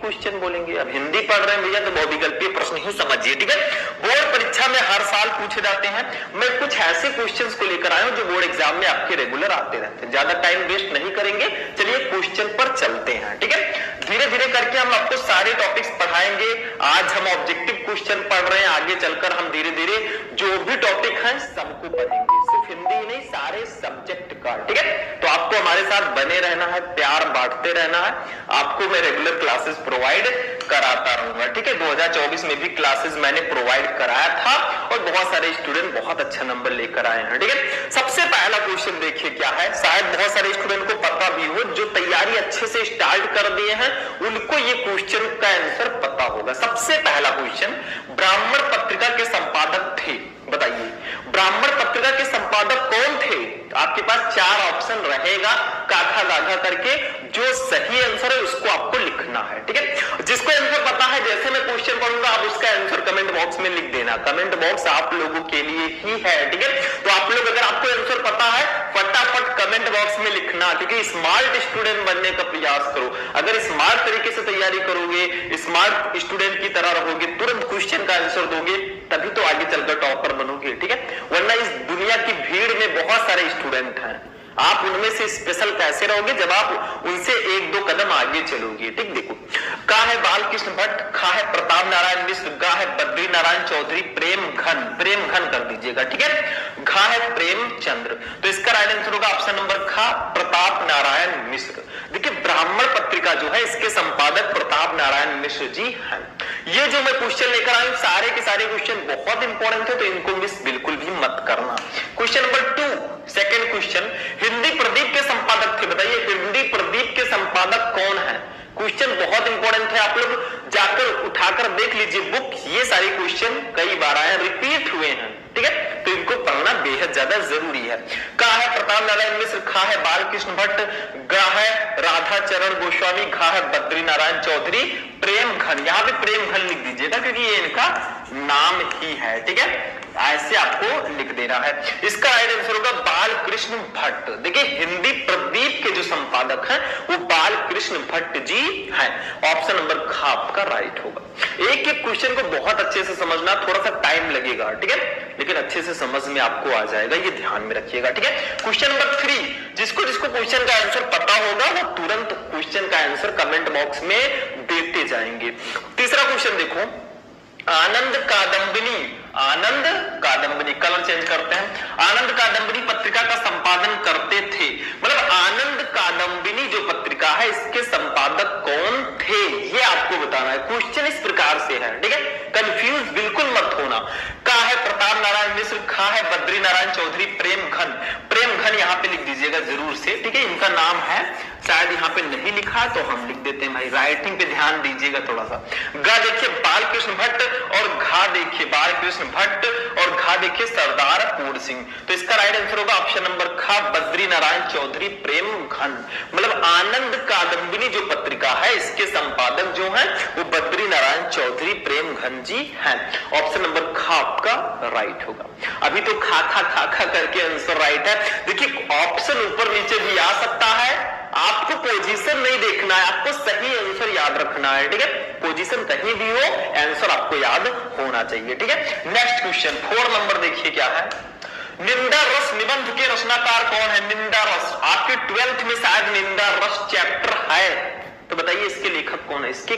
Question बोलेंगे। अब हिंदी पढ़ रहे हैं भैया तो बहुविकल्पीय प्रश्न ही समझिए, ठीक है। बोर्ड परीक्षा में हर साल पूछे जाते हैं। मैं कुछ ऐसे क्वेश्चंस को लेकर आया हूं जो बोर्ड एग्जाम में आपके रेगुलर आते रहते हैं। ज्यादा टाइम वेस्ट नहीं करेंगे, चलिए क्वेश्चन पर चलते हैं, ठीक है। धीरे धीरे करके हम आपको सारे टॉपिक्स पढ़ाएंगे। आज हम ऑब्जेक्टिव क्वेश्चन पढ़ रहे हैं, आगे चलकर हम धीरे धीरे जो भी टॉपिक है सबको पढ़ेंगे, सिर्फ हिंदी ही नहीं सारे सब्जेक्ट का, ठीक है। तो आपको हमारे साथ बने रहना है, प्यार बांटते रहना है। आपको मैं रेगुलर क्लासेस प्रोवाइड कराता रहूंगा, ठीक है। 2024 में भी क्लासेस मैंने प्रोवाइड कराया था और बहुत सारे स्टूडेंट बहुत अच्छा नंबर लेकर आए हैं, ठीक है। सबसे पहला क्वेश्चन देखिए क्या है, शायद बहुत सारे स्टूडेंट को पता भी हो, जो तैयारी अच्छे से स्टार्ट कर दिए हैं उनको ये क्वेश्चन का आंसर पता होगा। सबसे पहला क्वेश्चन, ब्राह्मण पत्रिका के संपादक थे, बताइए ब्राह्मण पत्रिका के संपादक कौन थे। आपके पास 4 ऑप्शन रहेगा काखा गाघा करके, जो सही आंसर है उसको आपको लिखना है, ठीक है। जिसको आंसर पता है, जैसे मैं क्वेश्चन पढ़ूंगा आप उसका आंसर कमेंट बॉक्स में लिख देना। कमेंट बॉक्स आप लोगों के लिए ही है, ठीक है। तो आप लोग अगर आपको आंसर पता है फटाफट कमेंट बॉक्स में लिखना, क्योंकि स्मार्ट स्टूडेंट बनने का प्रयास करो। अगर स्मार्ट तरीके से तैयारी करोगे, स्मार्ट स्टूडेंट की तरह रहोगे, तुरंत क्वेश्चन का आंसर दोगे, तभी तो आगे चलकर टॉपर बनोगे, ठीक है। वरना इस दुनिया की भीड़ में बहुत सारे स्टूडेंट हैं, आप उनमें से स्पेशल कैसे रहोगे जब आप उनसे 1-2 कदम आगे चलोगे, ठीक। देखो, कहा है बालकृष्ण भट्ट, कहा है प्रताप नारायण मिश्र, कहा है बद्री नारायण चौधरी, प्रेम घन कर दीजिएगा, ठीक है। घा है प्रेमचंद्र, तो इसका राइट आंसर होगा ऑप्शन नंबर खा, प्रताप नारायण मिश्र। देखिए ब्राह्मण पत्रिका जो है इसके संपादक प्रताप नारायण मिश्र जी हैं। ये जो मैं क्वेश्चन लेकर आया हूं सारे के सारे क्वेश्चन बहुत इंपॉर्टेंट है, तो इनको मिस बिल्कुल भी मत करना। Question number 2, second question, Hindi Pradeep के संपादक थे, बताइए हिंदी प्रदीप के संपादक कौन है। क्वेश्चन बहुत इंपॉर्टेंट है, आप लोग जाकर उठाकर देख लीजिए बुक, ये सारे क्वेश्चन कई बार आए, रिपीट हुए हैं, ठीक है। तो इनको पढ़ना बेहद ज्यादा जरूरी है। कहा है प्रताप नारायण मिश्र, खा है बालकृष्ण भट्ट, गा है राधा चरण गोस्वामी, खा है बद्री नारायण चौधरी, प्रेम घन, यहाँ पे प्रेम घन लिख दीजिएगा क्योंकि ये इनका नाम ही है, ठीक है। ऐसे आपको लिख देना है। इसका राइट आंसर होगा बालकृष्ण भट्ट। देखिए हिंदी प्रदीप के जो संपादक हैं वो बालकृष्ण भट्ट जी हैं। ऑप्शन नंबर खा आपका राइट होगा। एक एक क्वेश्चन को बहुत अच्छे से समझना, थोड़ा सा टाइम लगेगा, ठीक है, लेकिन अच्छे से समझ में आपको आ जाएगा, ये ध्यान में रखिएगा, ठीक है। क्वेश्चन नंबर 3, जिसको जिसको क्वेश्चन का आंसर पता होगा वो तुरंत क्वेश्चन का आंसर कमेंट बॉक्स में देते जाएंगे। तीसरा क्वेश्चन देखो, आनंद कादंबनी, कलर चेंज करते हैं, आनंद कादंबनी पत्रिका का संपादन करते थे, मतलब आनंद कादंबनी जो पत्रिका है इसके संपादक कौन थे ये आपको बताना है। क्वेश्चन इस प्रकार से है, ठीक है, कंफ्यूज बिल्कुल मत होना। कहा है प्रताप नारायण मिश्र, खा है बद्री नारायण चौधरी, प्रेम घन यहाँ पे लिख दीजिएगा जरूर से, ठीक है। इनका नाम है, शायद यहाँ पे नहीं लिखा है तो हम लिख देते हैं भाई, राइटिंग पे ध्यान दीजिएगा थोड़ा सा। गा देखिए बालकृष्ण भट्ट और घा देखिए बालकृष्ण भट्ट और घा देखिए सरदार पूर्ण सिंह, तो इसका राइट आंसर होगा ऑप्शन नंबर खा, बद्री नारायण चौधरी, प्रेम घन। मतलब आनंद कादंबनी जो पत्रिका है इसके संपादक जो हैं वो बद्री नारायण चौधरी, प्रेम घन जी हैं। ऑप्शन नंबर खा आपका राइट होगा। अभी तो खा करके आंसर राइट है। देखिए ऑप्शन ऊपर नीचे भी आ सकता है, आपको पोजीशन नहीं देखना है, आपको सही आंसर याद रखना है, ठीक है। पोजीशन कहीं भी हो आंसर आपको याद होना चाहिए, ठीक है। नेक्स्ट क्वेश्चन 4 नंबर देखिए क्या है, निंदा रस निबंध के रचनाकार कौन है। निंदा रस आपके 12th में शायद निंदा रस चैप्टर है, तो बताइए इसके लेखक कौन है, इसके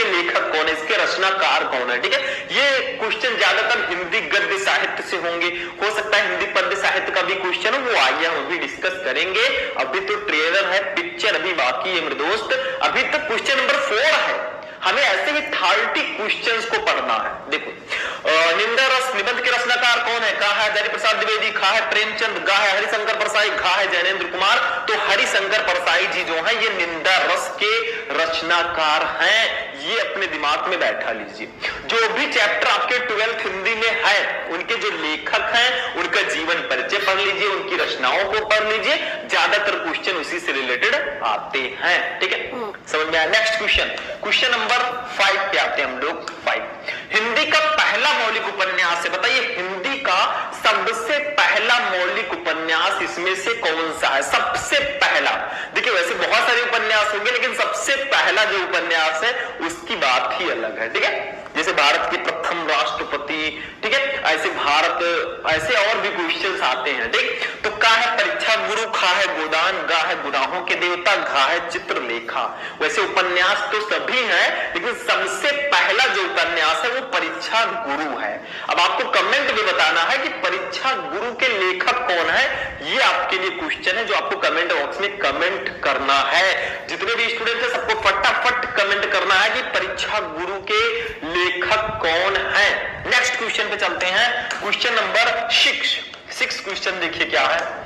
लेखक कौन है, इसके रचनाकार कौन है, ठीक है। ये क्वेश्चन ज्यादातर हिंदी गद्य साहित्य से होंगे, हो सकता है हिंदी पद्य साहित्य का भी क्वेश्चन हो, वो आइए हम अभी डिस्कस करेंगे। अभी तो ट्रेलर है, पिक्चर अभी बाकी है मेरे दोस्त, अभी तो क्वेश्चन नंबर 4 है, हमें ऐसे ही 30 क्वेश्चंस को पढ़ना है। देखो निंदा रस निबंध के रचनाकार कौन है, कहा है हरि प्रसाद द्विवेदी, खा है प्रेमचंद, गा है हरिशंकर परसाई, घा है जैनेन्द्र कुमार। तो हरिशंकर परसाई जी जो है ये निंदा रस के रचनाकार हैं, ये अपने दिमाग में बैठा लीजिए। जो भी चैप्टर आपके 12th हिंदी में है उनके जो लेखक हैं उनका जीवन परिचय पढ़ लीजिए, उनकी रचनाओं को पढ़ लीजिए, ज्यादातर क्वेश्चन उसी से रिलेटेड आते हैं, ठीक है, समझ में आया। नेक्स्ट क्वेश्चन, क्वेश्चन नंबर 5 पे आते हैं हम लोग। 5 हिंदी का पहला मौलिक उपन्यास है, बताइए हिंदी का सबसे पहला मौलिक उपन्यास इसमें से कौन सा है? सबसे पहला, देखिए वैसे बहुत सारे उपन्यास होंगे लेकिन सबसे पहला जो उपन्यास है उसकी बात ही अलग है, ठीक है। जैसे भारत के प्रथम राष्ट्रपति, ठीक है, ऐसे भारत, ऐसे और भी क्वेश्चंस आते हैं, ठीक। तो का है परीक्षा गुरु, खा है गोदान, गा है गुनाहों के देवता, घा है चित्रलेखा। वैसे उपन्यास तो सभी हैं लेकिन सबसे पहला जो उपन्यास है वो परीक्षा गुरु है। अब आपको कमेंट में बताना है कि परीक्षा गुरु के लेखक कौन है, ये आपके लिए क्वेश्चन है जो आपको कमेंट बॉक्स में कमेंट करना है। जितने भी स्टूडेंट है सबको फटाफट कमेंट करना है कि परीक्षा गुरु के लेखक कौन है। नेक्स्ट क्वेश्चन पे चलते हैं, क्वेश्चन नंबर 6 क्वेश्चन देखिए क्या है।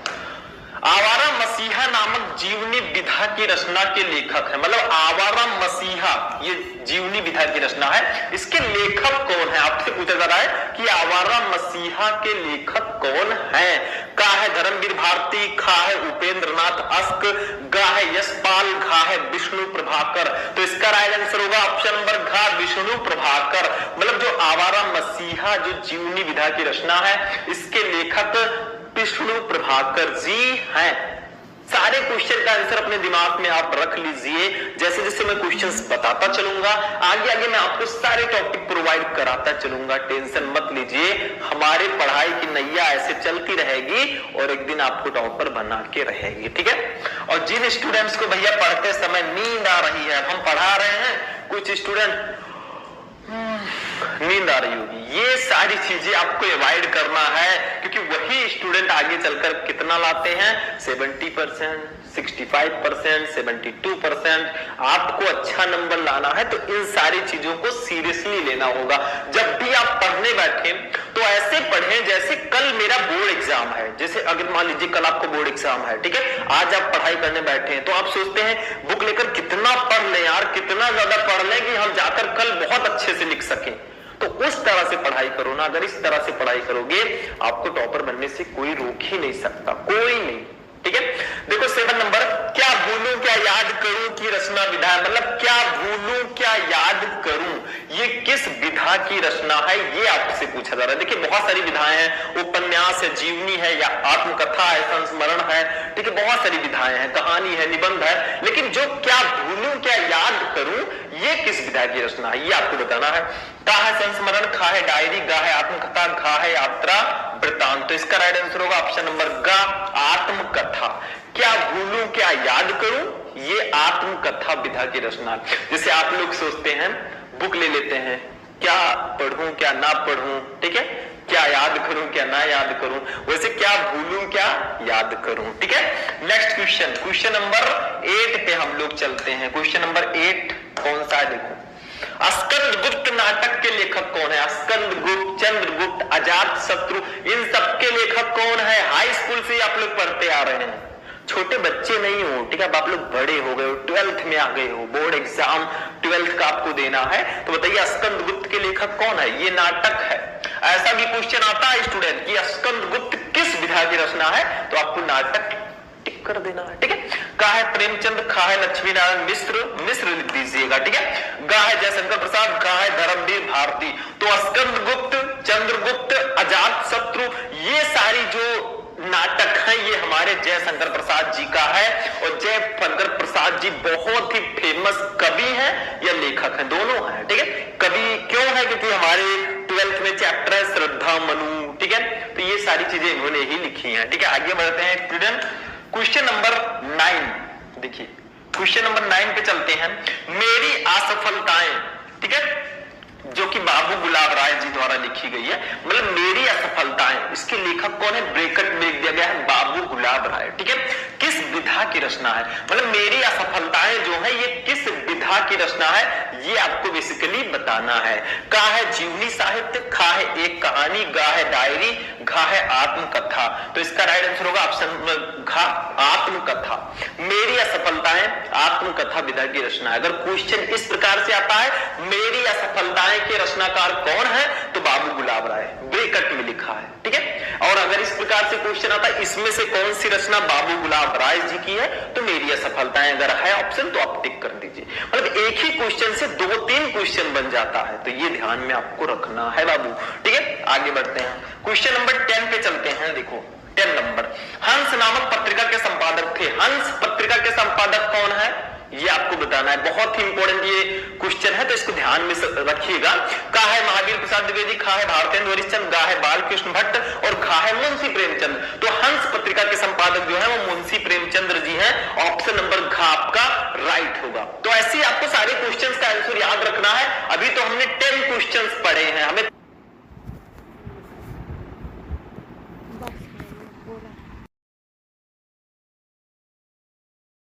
आवारा मसीहा नामक जीवनी विधा की रचना के लेखक है, मतलब आवारा मसीहा ये जीवनी विधा की रचना है, इसके लेखक कौन है? आपसे पूछा जा रहा है कि आवारा मसीहा के लेखक कौन है? का है धर्मवीर भारती, खा है उपेंद्र नाथ अस्क, गा है यशपाल, घा है विष्णु प्रभाकर। तो इसका राइट आंसर होगा ऑप्शन नंबर घा, विष्णु प्रभाकर। मतलब जो आवारा मसीहा जो जीवनी विधा की रचना है इसके लेखक विष्णु प्रभाकर जी हैं। सारे क्वेश्चन का आंसर अपने दिमाग में आप रख लीजिए, जैसे जैसे मैं क्वेश्चंस बताता चलूंगा आगे आगे मैं आपको सारे टॉपिक प्रोवाइड कराता चलूंगा, टेंशन मत लीजिए। हमारे पढ़ाई की नैया ऐसे चलती रहेगी और एक दिन आपको टॉपर बना के रहेगी, ठीक है। और जिन स्टूडेंट्स को भैया पढ़ते समय नींद आ रही है, हम पढ़ा रहे हैं, कुछ स्टूडेंट नींद आ रही होगी, ये सारी चीजें आपको अवॉइड करना है क्योंकि वही स्टूडेंट आगे चलकर कितना लाते हैं 70%, 65%, 72%। आपको अच्छा नंबर लाना है तो इन सारी चीजों को सीरियसली लेना होगा। जब भी आप पढ़ने बैठे तो ऐसे पढ़ें जैसे कल मेरा बोर्ड एग्जाम है। जैसे अगर मान लीजिए कल आपको बोर्ड एग्जाम है, ठीक है, आज आप पढ़ाई करने बैठे हैं तो आप सोचते हैं बुक लेकर कितना पढ़ लें यार, कितना ज्यादा पढ़ लें कि हम जाकर कल बहुत अच्छे से लिख सकें। तो उस तरह से पढ़ाई करो ना, अगर इस तरह से पढ़ाई करोगे आपको टॉपर बनने से कोई रोक ही नहीं सकता, कोई नहीं, ठीक है। देखो 7 नंबर, क्या भूलूं क्या याद करूं की रचना विधा, मतलब क्या भूलूं क्या याद करूं ये किस विधा की रचना है, ये आपसे पूछा जा रहा है। देखिए बहुत सारी विधाएं हैं, उपन्यास है, जीवनी है, या आत्मकथा है, संस्मरण है, ठीक है, बहुत सारी विधाएं हैं, कहानी है, निबंध है, लेकिन जो क्या भूलूं क्या याद करूं ये किस विधा की रचना है ये आपको बताना है। का है संस्मरण, खा है डायरी, गा है आत्मकथा, घा है यात्रा वृतांत। तो इसका राइट आंसर होगा ऑप्शन नंबर गा, आत्मकथा। क्या भूलूं क्या याद करूं ये आत्मकथा विधा की रचना। जैसे आप लोग सोचते हैं बुक ले लेते हैं, क्या पढ़ूं क्या ना पढ़ूं, ठीक है, क्या याद करूं क्या ना याद करूं, वैसे क्या भूलूं क्या याद करूं, ठीक है। नेक्स्ट क्वेश्चन, क्वेश्चन नंबर 8 पे हम लोग चलते हैं। क्वेश्चन नंबर 8 कौन सा है देखो, स्कंदगुप्त नाटक के लेखक कौन है? स्कंदगुप्त, चंद्रगुप्त, अजात शत्रु, इन सबके लेखक कौन है? हाई स्कूल से आप लोग पढ़ते आ रहे हैं, छोटे बच्चे नहीं हो, ठीक है, आप लोग बड़े हो गए हो, 12th में आ गए हो, बोर्ड एग्जाम 12th का आपको देना है। तो बताइए स्कंदगुप्त के लेखक कौन है? ये नाटक है। ऐसा भी क्वेश्चन आता है स्टूडेंट कि स्कंदगुप्त किस विधा की रचना है, तो आपको नाटक टिक कर देना है, ठीक है। का है प्रेमचंद, खा है लक्ष्मी नारायण मिश्र, मिश्र लिख दीजिएगा, ठीक है। गा है जयशंकर प्रसाद, गा है धर्मवीर भारती। तो स्कंदगुप्त, चंद्रगुप्त, अजात शत्रु, ये सारी जो नाटक है ये हमारे जयशंकर प्रसाद जी का है। और जयशंकर प्रसाद जी बहुत ही फेमस कवि हैं या लेखक हैं, दोनों हैं, ठीक है। कवि क्यों है? क्योंकि हमारे 12th में चैप्टर है श्रद्धा मनु, ठीक है, तो ये सारी चीजें इन्होंने ही लिखी हैं, ठीक है। आगे बढ़ते हैं स्टूडेंट, क्वेश्चन नंबर 9 देखिए, क्वेश्चन नंबर 9 पे चलते हैं। मेरी असफलताएं, ठीक है, जो कि बाबू गुलाब राय जी द्वारा लिखी गई है, मतलब मेरी असफलताएं, इसके लेखक कौन है? ब्रैकेट में लिख दिया गया है बाबू गुलाब राय, ठीक है। किस विधा की रचना है, मतलब मेरी असफलताएं जो है ये किस विधा की रचना है ये आपको बेसिकली बताना है। का है जीवनी साहित्य, खा है एक कहानी, गा है डायरी, घा है आत्मकथा। तो इसका राइट आंसर होगा ऑप्शन घा, आत्मकथा। मेरी असफलताएं आत्मकथा विधा की रचना है। अगर क्वेश्चन इस प्रकार से आता है मेरी असफलताएं के रचनाकार कौन है, तो बाबू गुलाब राय, ब्रैकेट में लिखा है, ठीक है। और अगर इस प्रकार से क्वेश्चन आता है इसमें से कौन सी रचना बाबू गुलाब राय जी की है, तो मेरी असफलताएं अगर है ऑप्शन तो आप टिक टिक कर दीजिए। मतलब एक ही क्वेश्चन से 2-3 क्वेश्चन बन जाता है, तो ये ध्यान में आपको रखना है बाबू। ठीक है, आगे बढ़ते हैं, क्वेश्चन नंबर 10 पे चलते हैं। देखो 10 नंबर, हंस नामक पत्रिका के संपादक थे। हंस पत्रिका के संपादक कौन है, ये आपको बताना है। बहुत ही इंपॉर्टेंट ये क्वेश्चन है, तो इसको ध्यान में रखिएगा। का है महावीर प्रसाद द्विवेदी, खा है भारतेंद्र हरिश्चंद्र, गा है बालकृष्ण भट्ट और घा है मुंशी प्रेमचंद। तो हंस पत्रिका के संपादक जो है वो मुंशी प्रेमचंद्र जी हैं। ऑप्शन नंबर घ आपका राइट होगा। तो ऐसे आपको सारे क्वेश्चंस का आंसर याद रखना है। अभी तो हमने 10 क्वेश्चंस पढ़े हैं, हमें